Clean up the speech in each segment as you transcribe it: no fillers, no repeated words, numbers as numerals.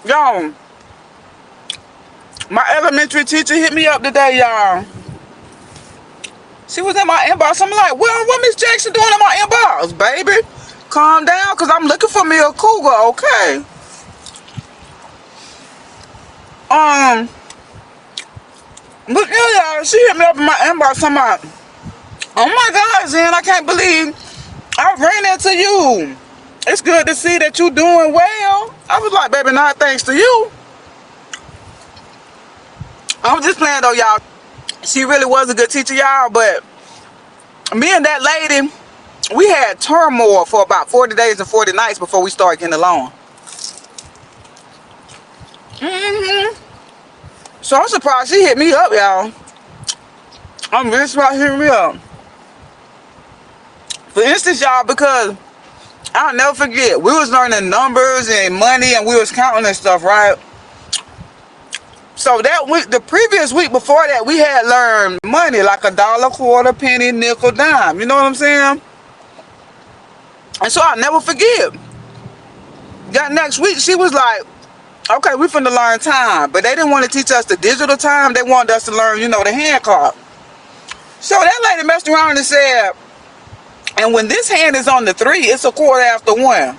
Y'all, my elementary teacher hit me up today, y'all. She was in my inbox. I'm like, well, what Miss Jackson doing in my inbox, baby? Calm down, because I'm looking for me a cougar, okay? But yeah, y'all, she hit me up in my inbox. I'm like, oh my God, Zen, I can't believe I ran into you. It's good to see that you doing well. I was like, baby, not thanks to you. I'm just playing though, y'all. She really was a good teacher, y'all, but me and that lady, we had turmoil for about 40 days and 40 nights before we started getting along. So I'm surprised she hit me up, y'all. I'm really surprised she hit me up. For instance, y'all, because I'll never forget, we was learning numbers and money and we was counting and stuff, right? So that week, the previous week before that, we had learned money, like a dollar, quarter, penny, nickel, dime. You know what I'm saying? And so I'll never forget. That next week, she was like, okay, we finna learn time. But they didn't want to teach us the digital time. They wanted us to learn, the hand clock. So that lady messed around and said, and when this hand is on the 3, it's a quarter after 1.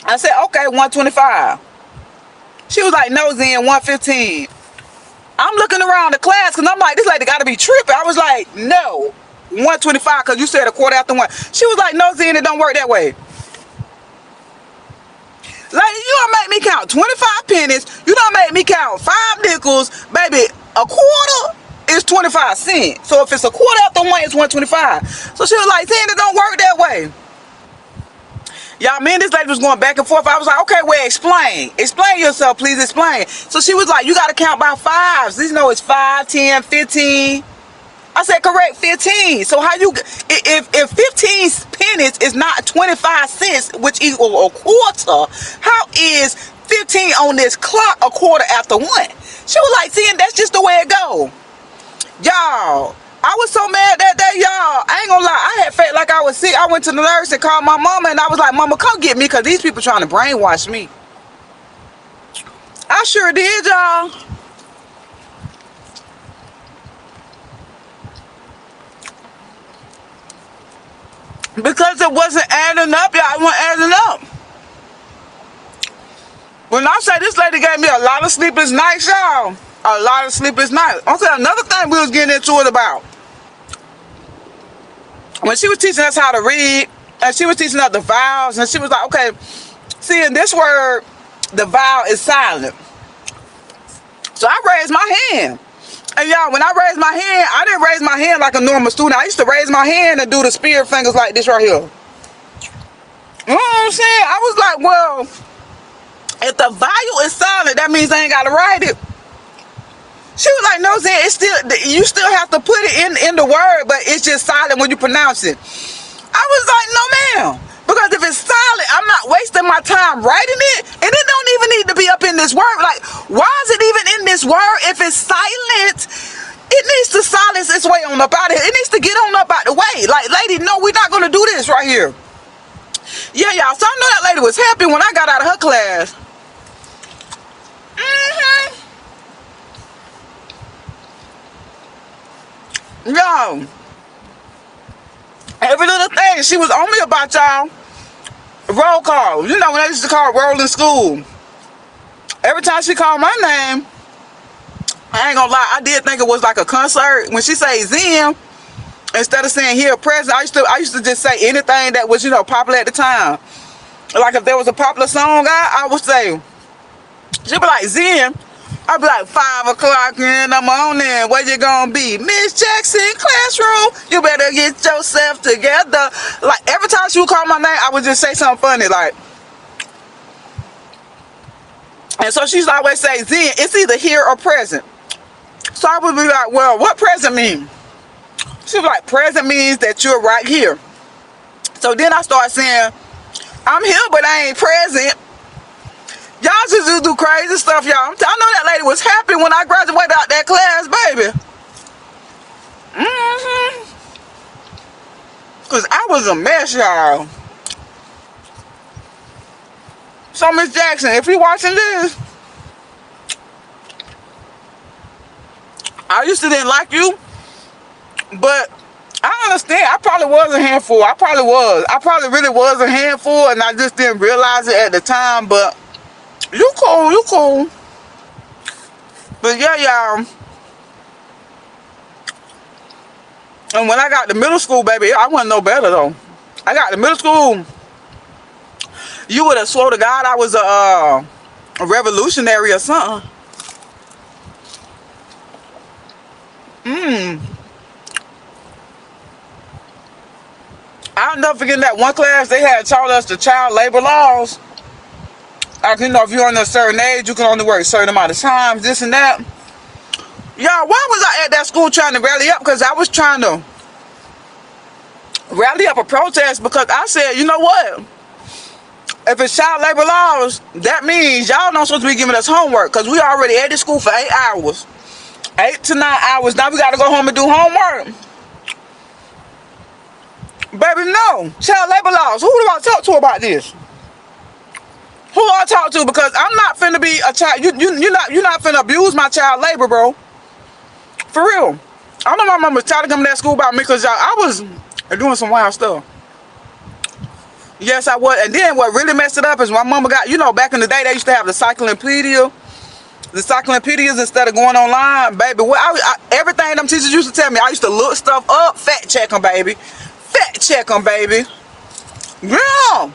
I said, okay, 125. She was like, no, Zen, 115. I'm looking around the class because I'm like, this lady got to be tripping. I was like, no, 125 because you said a quarter after 1. She was like, no, Zen, it don't work that way. Lady, you don't make me count 25 pennies. You don't make me count 5 nickels. Baby, a quarter is 25 cents. So if it's a quarter after 1, it's 125. So she was like, Zen, it don't work that way. Y'all, me and this lady was going back and forth. I was like, okay, well, explain. Explain yourself, please explain. So she was like, you got to count by 5s. It's 5, 10, 15. I said, correct, 15. So how you, if 15 pennies is not 25 cents, which equals a quarter, how is 15 on this clock a quarter after 1? She was like, see, and that's just the way it go. Y'all, I was so mad that day, y'all. I ain't gonna lie. I had felt like I was sick. I went to the nurse and called my mama, and I was like, Mama, come get me, because these people trying to brainwash me. I sure did, y'all. Because it wasn't adding up, y'all. It wasn't adding up. When I say this lady gave me a lot of sleepless nights, y'all. A lot of sleepless nights. Okay, another thing we was getting into it about. When she was teaching us how to read, and she was teaching us the vowels, and she was like, okay, see, in this word, the vowel is silent. So I raised my hand. And y'all, when I raised my hand, I didn't raise my hand like a normal student. I used to raise my hand and do the spirit fingers like this right here. You know what I'm saying? I was like, well, if the vowel is silent, that means I ain't got to write it. She was like, no, Zan, it's still, you still have to put it in the word, but it's just silent when you pronounce it. I was like, no, ma'am. Because if it's silent, I'm not wasting my time writing it. And it don't even need to be up in this word. Like, why is it even in this word if it's silent? It needs to silence its way on up out of here. It needs to get on up out the way. Like, lady, no, we're not going to do this right here. Yeah, y'all. So I know that lady was happy when I got out of her class. Yo, every little thing, she was on me about, y'all. Roll call. You know when they used to call roll in school. Every time she called my name, I ain't gonna lie, I did think it was like a concert. When she say Zen, instead of saying here present, I used to just say anything that was, popular at the time. Like if there was a popular song, I would say, she'd be like, Zen. I'd be like, 5 o'clock in the morning, where you gonna be? Miss Jackson classroom, you better get yourself together. Like every time she would call my name, I would just say something funny, like. And so she's always say, Zen, it's either here or present. So I would be like, well, what present mean? She was like, present means that you're right here. So then I started saying, I'm here, but I ain't present. Y'all just do crazy stuff, y'all. I know that lady was happy when I graduated out that class, baby. Because I was a mess, y'all. So Miss Jackson, if you watching this, I used to didn't like you, but I understand. I probably was a handful. I probably was. I probably really was a handful, and I just didn't realize it at the time. But you cool, you cool. But yeah, y'all. And when I got to middle school, baby, I wasn't no better though. I got to middle school. You would have swore to God I was a revolutionary or something. I'll never forget that one class they had taught us the child labor laws. Like, you know, if you're under a certain age, you can only work a certain amount of times, this and that. Y'all, why was I at that school trying to rally up? Because I was trying to rally up a protest because I said, you know what? If it's child labor laws, that means y'all not supposed to be giving us homework because we already at the school for 8 hours. 8 to 9 hours. Now we got to go home and do homework. Baby, no. Child labor laws. Who do I talk to about this? Who do I talk to? Because I'm not finna be a child. You're not finna abuse my child labor, bro. For real. I know my mom was trying to come to that school about me because I was doing some wild stuff. Yes, I was. And then what really messed it up is my mama got, you know, back in the day, they used to have the cyclopedia. The cyclopedias instead of going online, baby. Everything them teachers used to tell me, I used to look stuff up, fact check them, baby. Fact check them, baby. Yeah.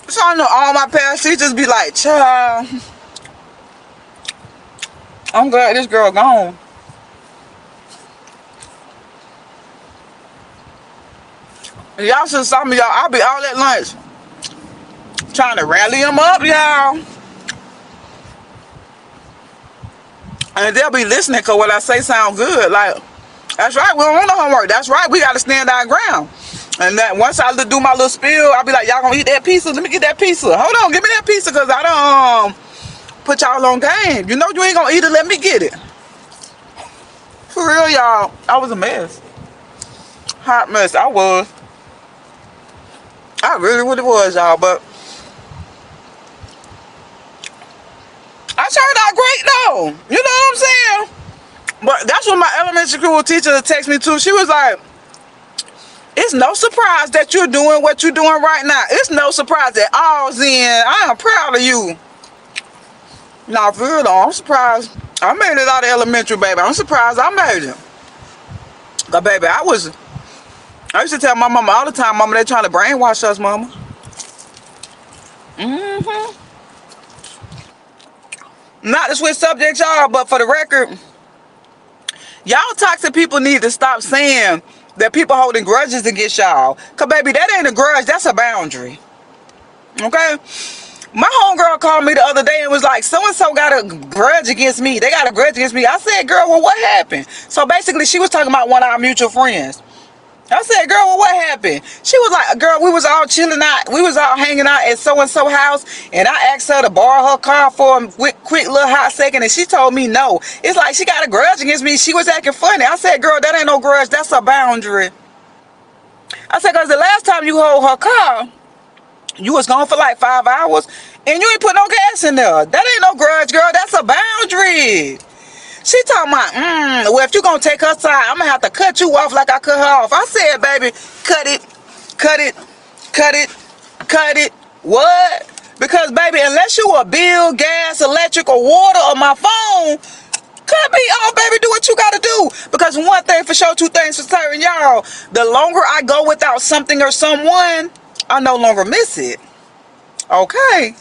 So I know all my past teachers be like, child, I'm glad this girl gone. Y'all should saw me, y'all. I'll be all at lunch trying to rally them up, y'all. And they'll be listening because what I say sound good. Like, that's right, we don't want no homework. That's right, we got to stand our ground. And that once I do my little spiel, I'll be like, y'all gonna eat that pizza? Let me get that pizza. Hold on, give me that pizza because I don't put y'all on game. You know you ain't gonna eat it, let me get it. For real, y'all, I was a mess. Hot mess, I was. I really was, y'all, but I turned out great though. You know what I'm saying? But that's what my elementary school teacher texted me too. She was like, it's no surprise that you're doing what you're doing right now. It's no surprise at all, Zen. I am proud of you. Nah, for real though, I'm surprised. I made it out of elementary, baby. I'm surprised I made it. Cause baby, I used to tell my mama all the time, mama, they trying to brainwash us, mama. Not to switch subjects, y'all, but for the record, y'all toxic people need to stop saying that people holding grudges against y'all. Cause baby, that ain't a grudge, that's a boundary. Okay? My homegirl called me the other day and was like, so-and-so got a grudge against me. They got a grudge against me. I said, girl, well, what happened? So basically, she was talking about one of our mutual friends. I said, girl, well, what happened? She was like, girl, we was all chilling out. We was all hanging out at so-and-so house. And I asked her to borrow her car for a quick little hot second. And she told me no. It's like she got a grudge against me. She was acting funny. I said, girl, that ain't no grudge. That's a boundary. I said, because the last time you hold her car, you was gone for like 5 hours. And you ain't put no gas in there. That ain't no grudge, girl. That's a boundary. She talking about, well, if you gonna take her side, I'm gonna have to cut you off like I cut her off. I said, baby, cut it, cut it, cut it, cut it. What? Because, baby, unless you a bill, gas, electric, or water, or my phone, cut me off, baby. Do what you gotta do. Because one thing for sure, two things for certain, y'all. The longer I go without something or someone, I no longer miss it. Okay.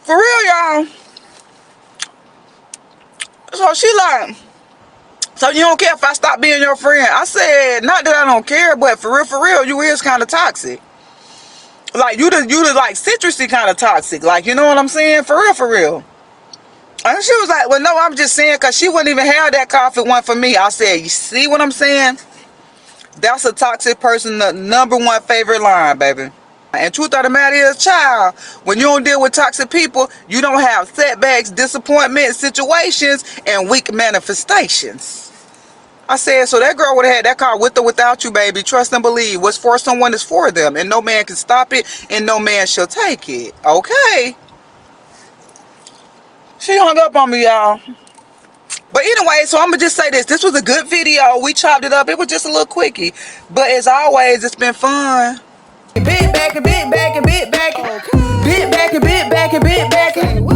For real, y'all. So she like, so you don't care if I stop being your friend? I said, not that I don't care, but for real, you is kind of toxic. Like, you the like citrusy kind of toxic. Like, you know what I'm saying? For real. And she was like, well, no, I'm just saying, because she wouldn't even have that coffee one for me. I said, you see what I'm saying? That's a toxic person, the #1 favorite line, baby. And truth of the matter is, child, when you don't deal with toxic people, you don't have setbacks, disappointments, situations, and weak manifestations. I said, so that girl would have had that car with or without you, baby. Trust and believe. What's for someone is for them. And no man can stop it. And no man shall take it. Okay. She hung up on me, y'all. But anyway, so I'm going to just say this. This was a good video. We chopped it up. It was just a little quickie. But as always, it's been fun. Bit back and bit back and bit back. Bit back and bit back and bit back.